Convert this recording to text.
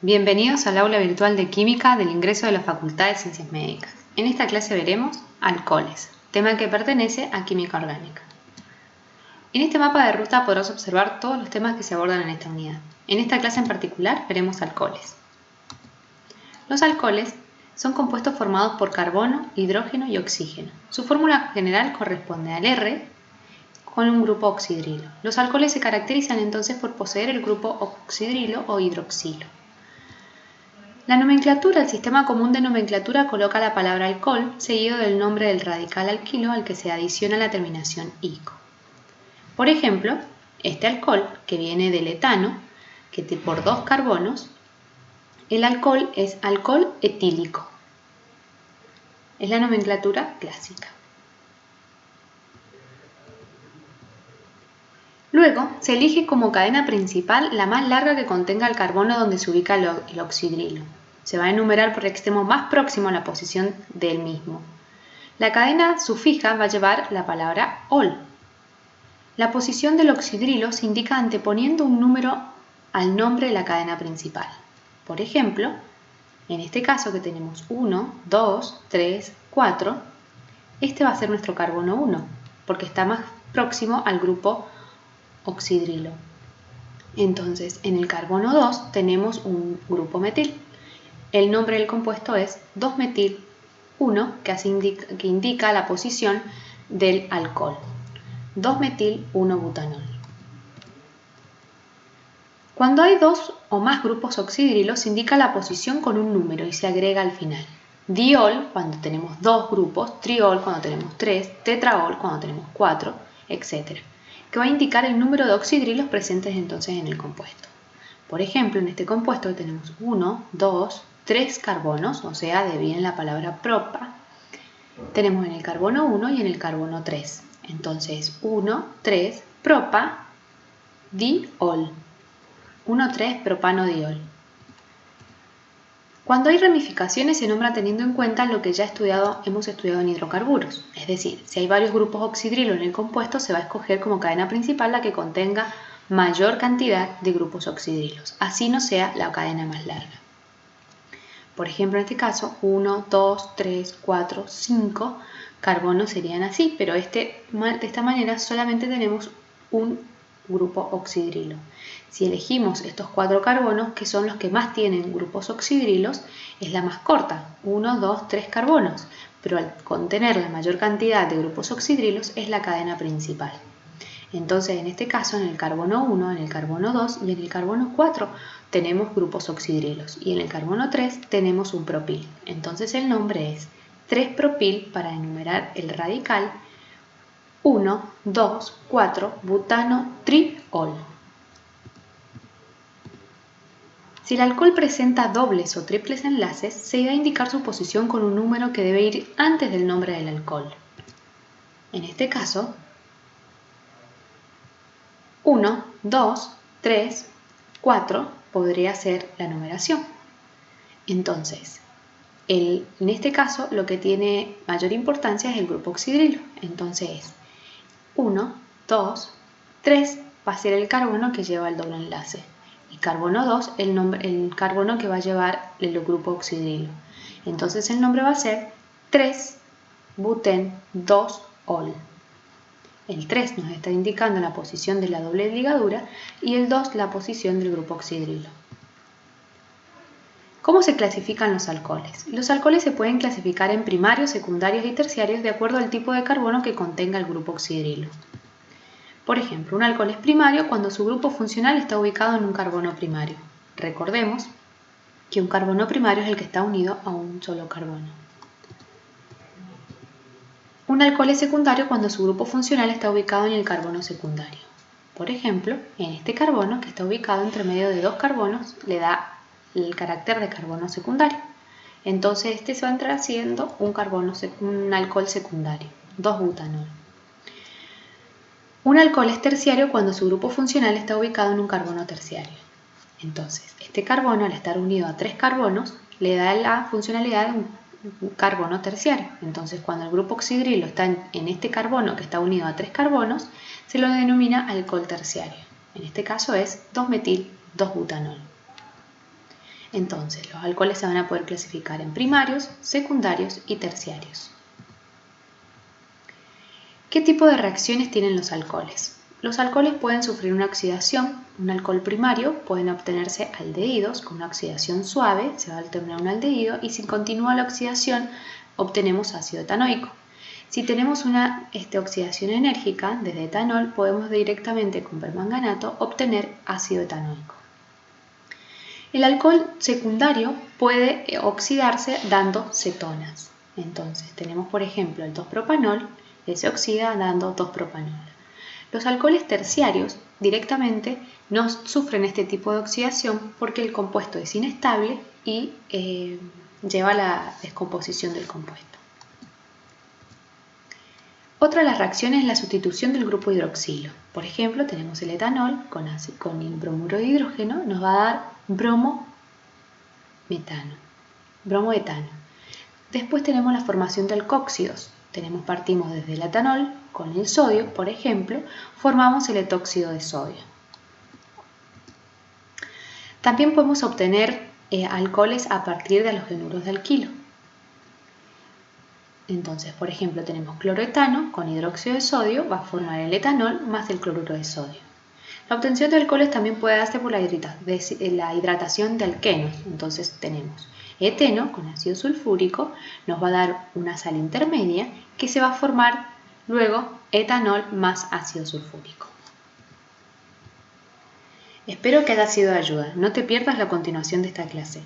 Bienvenidos al aula virtual de Química del ingreso de la Facultad de Ciencias Médicas. En esta clase veremos alcoholes, tema que pertenece a Química Orgánica. En este mapa de ruta podrás observar todos los temas que se abordan en esta unidad. En esta clase en particular veremos alcoholes. Los alcoholes son compuestos formados por carbono, hidrógeno y oxígeno. Su fórmula general corresponde al R con un grupo oxidrilo. Los alcoholes se caracterizan entonces por poseer el grupo oxidrilo o hidroxilo. La nomenclatura, el sistema común de nomenclatura coloca la palabra alcohol seguido del nombre del radical alquilo al que se adiciona la terminación ico. Por ejemplo, este alcohol, que viene del etano, que por 2 carbonos, el alcohol es alcohol etílico. Es la nomenclatura clásica. Luego, se elige como cadena principal la más larga que contenga el carbono donde se ubica el oxidrilo. Se va a enumerar por el extremo más próximo a la posición del mismo. La cadena sufija va a llevar la palabra ol. La posición del oxidrilo se indica anteponiendo un número al nombre de la cadena principal. Por ejemplo, en este caso que tenemos 1, 2, 3, 4, este va a ser nuestro carbono 1, porque está más próximo al grupo oxidrilo. Entonces, en el carbono 2 tenemos un grupo metil. El nombre del compuesto es 2-metil-1, que indica la posición del alcohol. 2-metil-1-butanol. Cuando hay 2 o más grupos oxidrilos, se indica la posición con un número y se agrega al final. Diol cuando tenemos 2 grupos, triol cuando tenemos 3, tetraol cuando tenemos 4, etc. que va a indicar el número de oxidrilos presentes entonces en el compuesto. Por ejemplo, en este compuesto tenemos 1, 2, 3 carbonos, o sea, de bien la palabra propa. Tenemos en el carbono 1 y en el carbono 3. Entonces, 1, 3, propa, diol. 1, 3, propano-diol. Cuando hay ramificaciones se nombra teniendo en cuenta lo que ya hemos estudiado en hidrocarburos. Es decir, si hay varios grupos oxidrilo en el compuesto, se va a escoger como cadena principal la que contenga mayor cantidad de grupos oxidrilos, así no sea la cadena más larga. Por ejemplo, en este caso, 1, 2, 3, 4, 5 carbonos serían así, pero de esta manera solamente tenemos un grupo oxidrilo. Si elegimos estos 4 carbonos, que son los que más tienen grupos oxidrilos, es la más corta, 1, 2, 3 carbonos, pero al contener la mayor cantidad de grupos oxidrilos es la cadena principal. Entonces, en este caso, en el carbono 1, en el carbono 2 y en el carbono 4 tenemos grupos oxidrilos y en el carbono 3 tenemos un propil. Entonces el nombre es 3-propil para enumerar el radical 1, 2, 4, butano-triol. Si el alcohol presenta dobles o triples enlaces, se va a indicar su posición con un número que debe ir antes del nombre del alcohol. En este caso, 1, 2, 3, 4 podría ser la numeración. Entonces, en este caso lo que tiene mayor importancia es el grupo oxidrilo. Entonces, 1, 2, 3 va a ser el carbono que lleva el doble enlace. Y carbono 2, el carbono que va a llevar el grupo oxidrilo. Entonces el nombre va a ser 3-buten-2-ol. El 3 nos está indicando la posición de la doble ligadura y el 2 la posición del grupo oxidrilo. ¿Cómo se clasifican los alcoholes? Los alcoholes se pueden clasificar en primarios, secundarios y terciarios de acuerdo al tipo de carbono que contenga el grupo oxidrilo. Por ejemplo, un alcohol es primario cuando su grupo funcional está ubicado en un carbono primario. Recordemos que un carbono primario es el que está unido a un solo carbono. Un alcohol es secundario cuando su grupo funcional está ubicado en el carbono secundario. Por ejemplo, en este carbono que está ubicado entre medio de 2 carbonos le da el carácter de carbono secundario. Entonces este se va a entrar siendo un alcohol secundario, 2-butanol. Un alcohol es terciario cuando su grupo funcional está ubicado en un carbono terciario. Entonces, este carbono al estar unido a 3 carbonos le da la funcionalidad de un carbono terciario. Entonces, cuando el grupo oxidrilo está en este carbono que está unido a 3 carbonos, se lo denomina alcohol terciario. En este caso es 2-metil-2-butanol. Entonces, los alcoholes se van a poder clasificar en primarios, secundarios y terciarios. ¿Qué tipo de reacciones tienen los alcoholes? Los alcoholes pueden sufrir una oxidación. Un alcohol primario pueden obtenerse aldehídos con una oxidación suave, se va a obtener un aldehído, y si continúa la oxidación obtenemos ácido etanoico. Si tenemos una oxidación enérgica desde etanol, podemos directamente con permanganato obtener ácido etanoico. El alcohol secundario puede oxidarse dando cetonas. Entonces tenemos por ejemplo el 2-propanol, que se oxida dando 2-propanol. Los alcoholes terciarios directamente no sufren este tipo de oxidación porque el compuesto es inestable y lleva a la descomposición del compuesto. Otra de las reacciones es la sustitución del grupo hidroxilo. Por ejemplo, tenemos el etanol con bromuro de hidrógeno, nos va a dar bromoetano. Después tenemos la formación de alcóxidos. Partimos desde el etanol con el sodio, por ejemplo, formamos el etóxido de sodio. También podemos obtener alcoholes a partir de halogenuros de alquilo. Entonces, por ejemplo, tenemos cloroetano con hidróxido de sodio, va a formar el etanol más el cloruro de sodio. La obtención de alcoholes también puede darse por la hidratación de alquenos. Entonces tenemos eteno con ácido sulfúrico, nos va a dar una sal intermedia que se va a formar luego etanol más ácido sulfúrico. Espero que haya sido de ayuda. No te pierdas la continuación de esta clase.